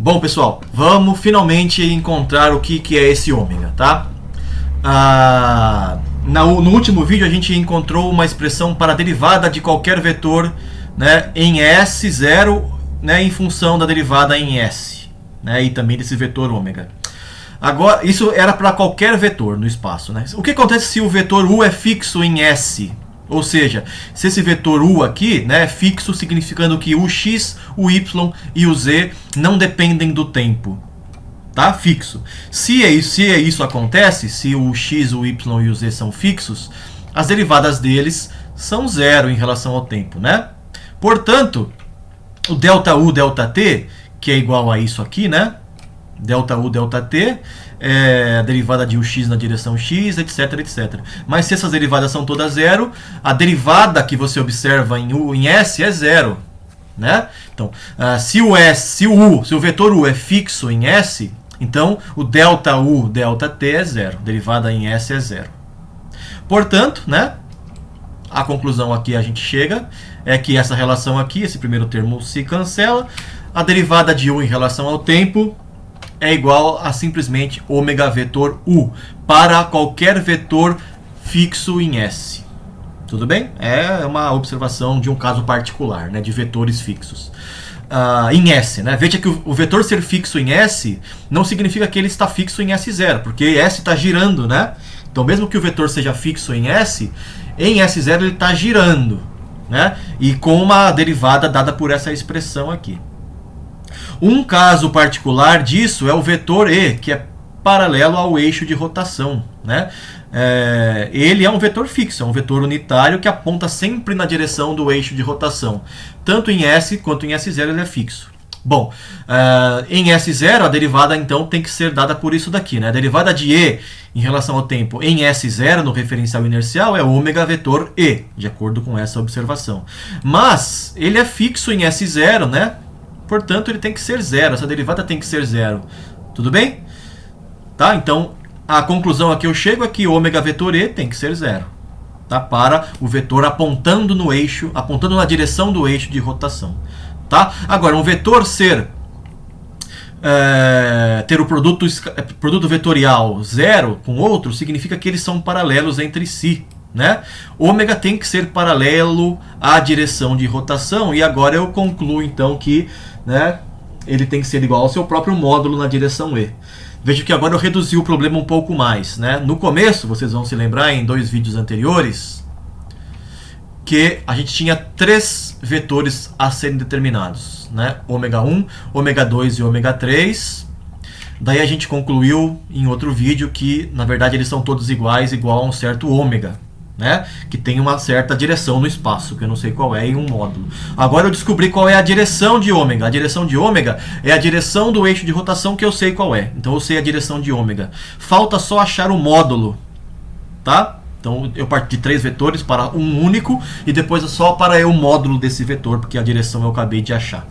Bom, pessoal, vamos finalmente encontrar o que é esse ômega, tá? No último vídeo a gente encontrou uma expressão para a derivada de qualquer vetor, né, em S0, né, em função da derivada em S, né, e também desse vetor ômega. Agora, isso era para qualquer vetor no espaço, né? O que acontece se o vetor U é fixo em S? Ou seja, se esse vetor U aqui, né, é fixo, significando que o x, o y e o z não dependem do tempo. Tá? Fixo. Se isso acontece, se o x, o y e o z são fixos, as derivadas deles são zero em relação ao tempo, né? Portanto, o ΔU, ΔT, que é igual a isso aqui, né? ΔU, ΔT, é a derivada de ux na direção x, etc, etc. Mas se essas derivadas são todas zero, a derivada que você observa em S é zero, né? Então, se o vetor U é fixo em S, então o ΔU, ΔT é zero. Derivada em S é zero. Portanto, né, a conclusão aqui a gente chega é que essa relação aqui, esse primeiro termo se cancela. A derivada de U em relação ao tempo é igual a simplesmente ômega vetor U para qualquer vetor fixo em S. Tudo bem? É uma observação de um caso particular, né, de vetores fixos. Em S, né? Veja que o vetor ser fixo em S não significa que ele está fixo em S0, porque S está girando, né? Então, mesmo que o vetor seja fixo em S0 ele está girando, né? E com uma derivada dada por essa expressão aqui. Um caso particular disso é o vetor E, que é paralelo ao eixo de rotação, né? Ele é um vetor fixo, é um vetor unitário que aponta sempre na direção do eixo de rotação. Tanto em S quanto em S0 ele é fixo. Bom, em S0 a derivada então tem que ser dada por isso daqui, né? A derivada de E em relação ao tempo em S0 no referencial inercial é ômega vetor E, de acordo com essa observação. Mas ele é fixo em S0, né? Portanto, ele tem que ser zero. Essa derivada tem que ser zero. Tudo bem? Tá? Então, a conclusão a que eu chego é que ômega vetor E tem que ser zero. Tá? Para o vetor apontando no eixo, apontando na direção do eixo de rotação. Tá? Agora, um vetor ter o produto vetorial zero com outro, significa que eles são paralelos entre si. Né? Ômega tem que ser paralelo à direção de rotação, e agora eu concluo então que, né, ele tem que ser igual ao seu próprio módulo na direção E. Veja que agora eu reduzi o problema um pouco mais, né? No começo, vocês vão se lembrar em 2 vídeos anteriores, que a gente tinha 3 vetores a serem determinados, né? Ômega 1, ômega 2 e ômega 3. Daí a gente concluiu em outro vídeo que, na verdade, eles são todos iguais, igual a um certo ômega, né? Que tem uma certa direção no espaço, que eu não sei qual é, em um módulo. Agora eu descobri qual é a direção de ômega. A direção de ômega é a direção do eixo de rotação, que eu sei qual é. Então eu sei a direção de ômega. Falta só achar o módulo, tá? Então eu parti de 3 vetores para um único, e depois é só para o módulo desse vetor, porque a direção eu acabei de achar.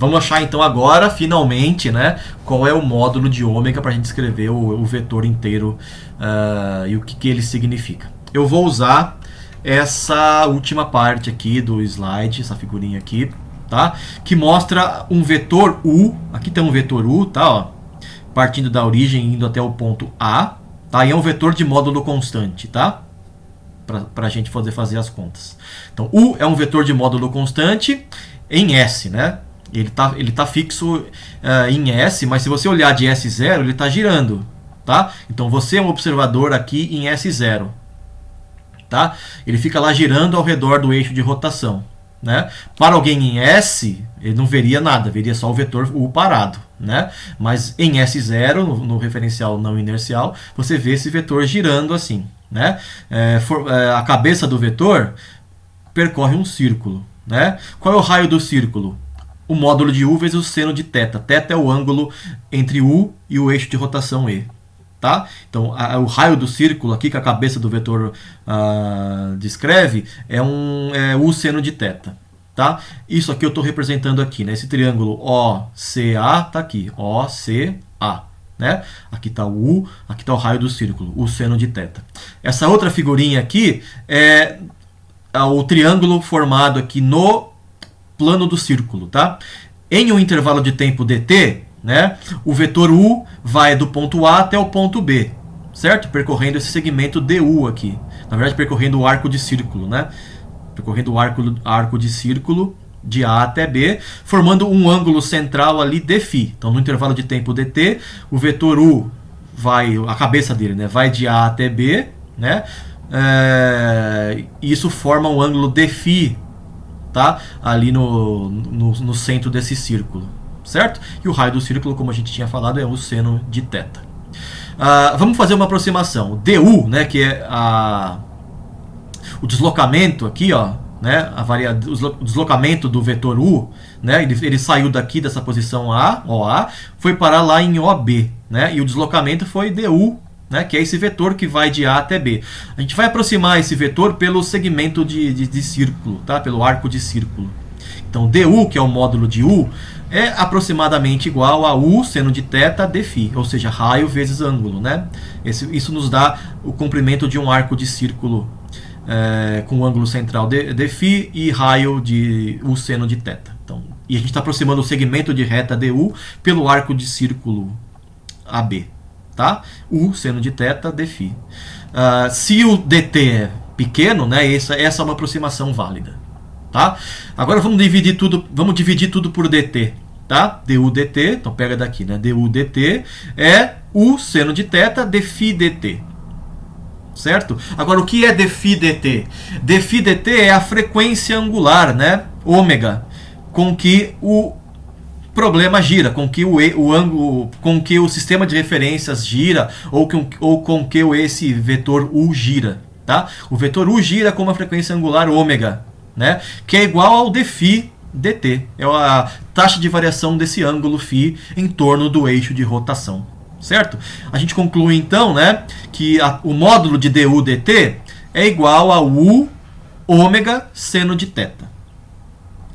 Vamos achar então agora, finalmente, né, qual é o módulo de ômega para a gente escrever o vetor inteiro e o que ele significa. Eu vou usar essa última parte aqui do slide, essa figurinha aqui, tá? Que mostra um vetor U. Aqui tem um vetor U, tá? Ó, partindo da origem, indo até o ponto A, tá? E é um vetor de módulo constante, tá? Para a gente fazer as contas. Então, U é um vetor de módulo constante em S, né? Ele tá fixo em S, mas se você olhar de S0, ele está girando, tá? Então, você é um observador aqui em S0. Tá? Ele fica lá girando ao redor do eixo de rotação, né? Para alguém em S, ele não veria nada, veria só o vetor U parado, né? Mas em S0, no referencial não inercial, você vê esse vetor girando assim, né? A cabeça do vetor percorre um círculo, né? Qual é o raio do círculo? O módulo de U vezes o seno de θ. Θ é o ângulo entre U e o eixo de rotação E. Tá? Então, o raio do círculo aqui que a cabeça do vetor descreve é U seno de θ. Tá? Isso aqui eu estou representando aqui, né? Esse triângulo OCA está aqui, OCA. Né? Aqui está o U, aqui está o raio do círculo, U seno de θ. Essa outra figurinha aqui é o triângulo formado aqui no plano do círculo. Tá? em um intervalo de tempo dt, né, o vetor u vai do ponto A até o ponto B, certo? Percorrendo esse segmento du aqui. Na verdade, percorrendo o arco de círculo, né? Percorrendo o arco de círculo de A até B, formando um ângulo central ali dφ. Então, no intervalo de tempo dt, o vetor u vai, a cabeça dele, né, vai de A até B, né? Isso forma um ângulo dφ, tá? Ali no centro desse círculo, certo? E o raio do círculo, como a gente tinha falado, é o seno de θ. Vamos fazer uma aproximação. du, né, que é o deslocamento aqui, ó, né, o deslocamento do vetor u, né, ele saiu daqui dessa posição A, OA, foi parar lá em OB, né, e o deslocamento foi du, né, que é esse vetor que vai de A até B. A gente vai aproximar esse vetor pelo segmento de círculo, tá, pelo arco de círculo. Então, du, que é o módulo de u, é aproximadamente igual a u seno de θ dφ, ou seja, raio vezes ângulo, né? Isso nos dá o comprimento de um arco de círculo com ângulo central dφ e raio de u seno de θ. Então, e a gente está aproximando o segmento de reta du pelo arco de círculo AB, tá? U seno de θ dφ. Se o dt é pequeno, né, essa é uma aproximação válida. Tá? Agora vamos dividir tudo por dt, tá? Du dt, então pega daqui, né? Du dt é u seno de θ dφ dt, certo? Agora o que é dφ dt? Dφ dt é a frequência angular, né? Ômega, com que o problema gira, com que o ângulo, com que o sistema de referências gira, ou com que esse vetor u gira, tá? O vetor u gira com uma frequência angular ômega, né, que é igual ao dφ dt, é a taxa de variação desse ângulo φ em torno do eixo de rotação, certo? A gente conclui então, né, que o módulo de du dt é igual a u ômega seno de θ.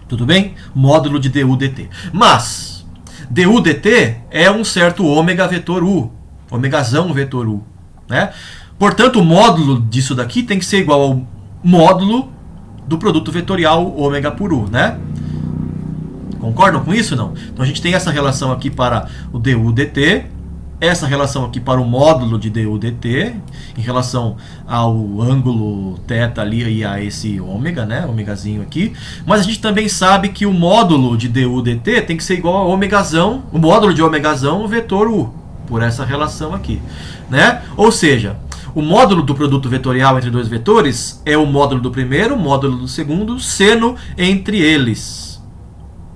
Tudo bem? Módulo de du dt. Mas du dt é um certo ômega vetor u, ômegazão vetor u, né? Portanto, o módulo disso daqui tem que ser igual ao módulo do produto vetorial ômega por u, né? Concordam com isso, não? Então a gente tem essa relação aqui para o du dt, essa relação aqui para o módulo de du dt, em relação ao ângulo θ ali e a esse ômega, né? Ômegazinho aqui. Mas a gente também sabe que o módulo de du dt tem que ser igual a ômegazão, o módulo de ômegazão vetor u, por essa relação aqui, né? Ou seja, o módulo do produto vetorial entre dois vetores é o módulo do primeiro, módulo do segundo, seno entre eles.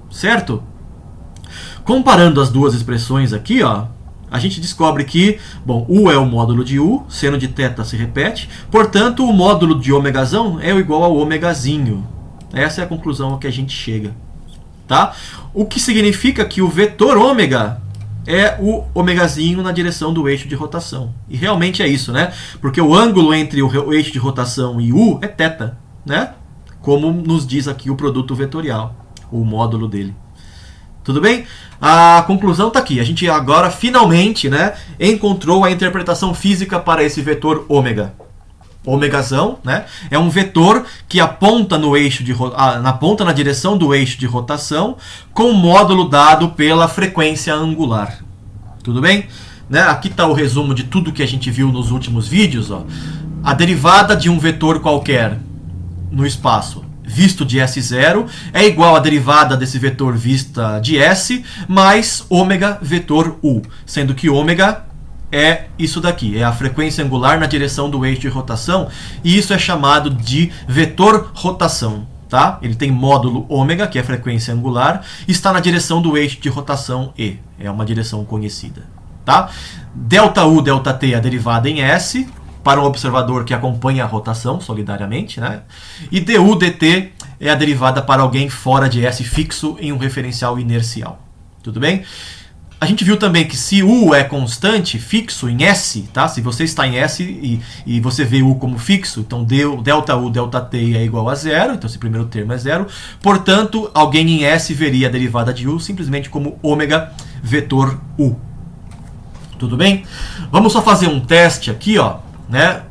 Certo? Comparando as duas expressões aqui, ó, a gente descobre que, bom, u é o módulo de u, seno de θ se repete, portanto, o módulo de ômegazão é igual ao ômegazinho. Essa é a conclusão a que a gente chega. Tá? O que significa que o vetor ômega é o ômegazinho na direção do eixo de rotação. E realmente é isso, né? Porque o ângulo entre o eixo de rotação e u é θ, né? Como nos diz aqui o produto vetorial, o módulo dele. Tudo bem? A conclusão está aqui. A gente agora finalmente, né, encontrou a interpretação física para esse vetor ômega. Ômegazão, né, é um vetor que aponta na direção do eixo de rotação com módulo dado pela frequência angular. Tudo bem? Né? Aqui está o resumo de tudo que a gente viu nos últimos vídeos. Ó. A derivada de um vetor qualquer no espaço visto de S0 é igual à derivada desse vetor vista de S mais ômega vetor U, sendo que ômega é isso daqui, é a frequência angular na direção do eixo de rotação, e isso é chamado de vetor rotação. Tá? Ele tem módulo ômega, que é a frequência angular, e está na direção do eixo de rotação E, é uma direção conhecida. Tá? Δu, Δt é a derivada em S, para um observador que acompanha a rotação solidariamente, né? E du dt é a derivada para alguém fora de S fixo em um referencial inercial. Tudo bem? A gente viu também que se U é constante, fixo em S, tá? Se você está em S e você vê U como fixo, então Δu, Δt é igual a zero, então esse primeiro termo é zero. Portanto, alguém em S veria a derivada de U simplesmente como ômega vetor U. Tudo bem? Vamos só fazer um teste aqui, ó, né?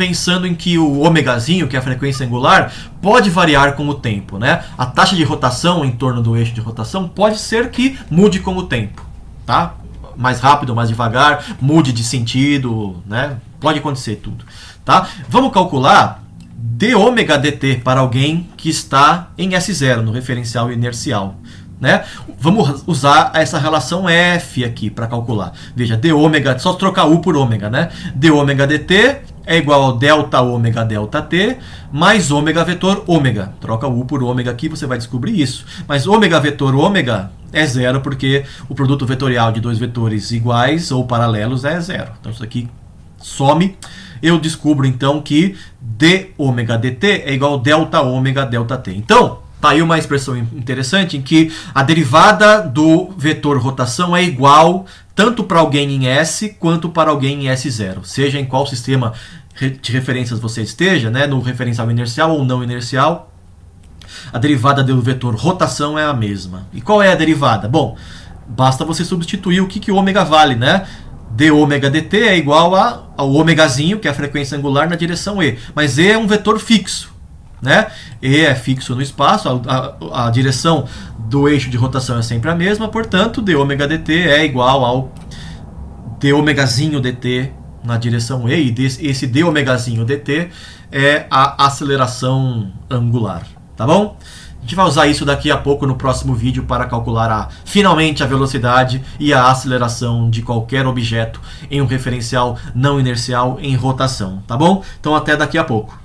pensando em que o ômegazinho, que é a frequência angular, pode variar com o tempo, né? A taxa de rotação em torno do eixo de rotação pode ser que mude com o tempo, tá? Mais rápido, mais devagar, mude de sentido, né? Pode acontecer tudo, tá? Vamos calcular dômega dt para alguém que está em S0, no referencial inercial, né? Vamos usar essa relação F aqui para calcular. Veja, dômega, só trocar U por ômega, né? Dômega dt é igual ao delta ômega delta t mais ômega vetor ômega. Troca U por ômega aqui, você vai descobrir isso. Mas ômega vetor ômega é zero, porque o produto vetorial de dois vetores iguais ou paralelos é zero. Então isso aqui some. Eu descubro então que dômega dt é igual ao delta ômega delta t. Então, tá aí uma expressão interessante em que a derivada do vetor rotação é igual tanto para alguém em S quanto para alguém em S0. Seja em qual sistema de referências você esteja, né, no referencial inercial ou não inercial, a derivada do vetor rotação é a mesma. E qual é a derivada? Bom, basta você substituir o que o ômega vale, né? Dômega dt é igual ao ômegazinho, que é a frequência angular, na direção E. Mas E é um vetor fixo, né? E é fixo no espaço, a direção do eixo de rotação é sempre a mesma, portanto, dômega dt é igual ao dômegazinho dt na direção E, e esse dômegazinho dt é a aceleração angular, tá bom? A gente vai usar isso daqui a pouco no próximo vídeo para calcular finalmente a velocidade e a aceleração de qualquer objeto em um referencial não inercial em rotação, tá bom? Então até daqui a pouco.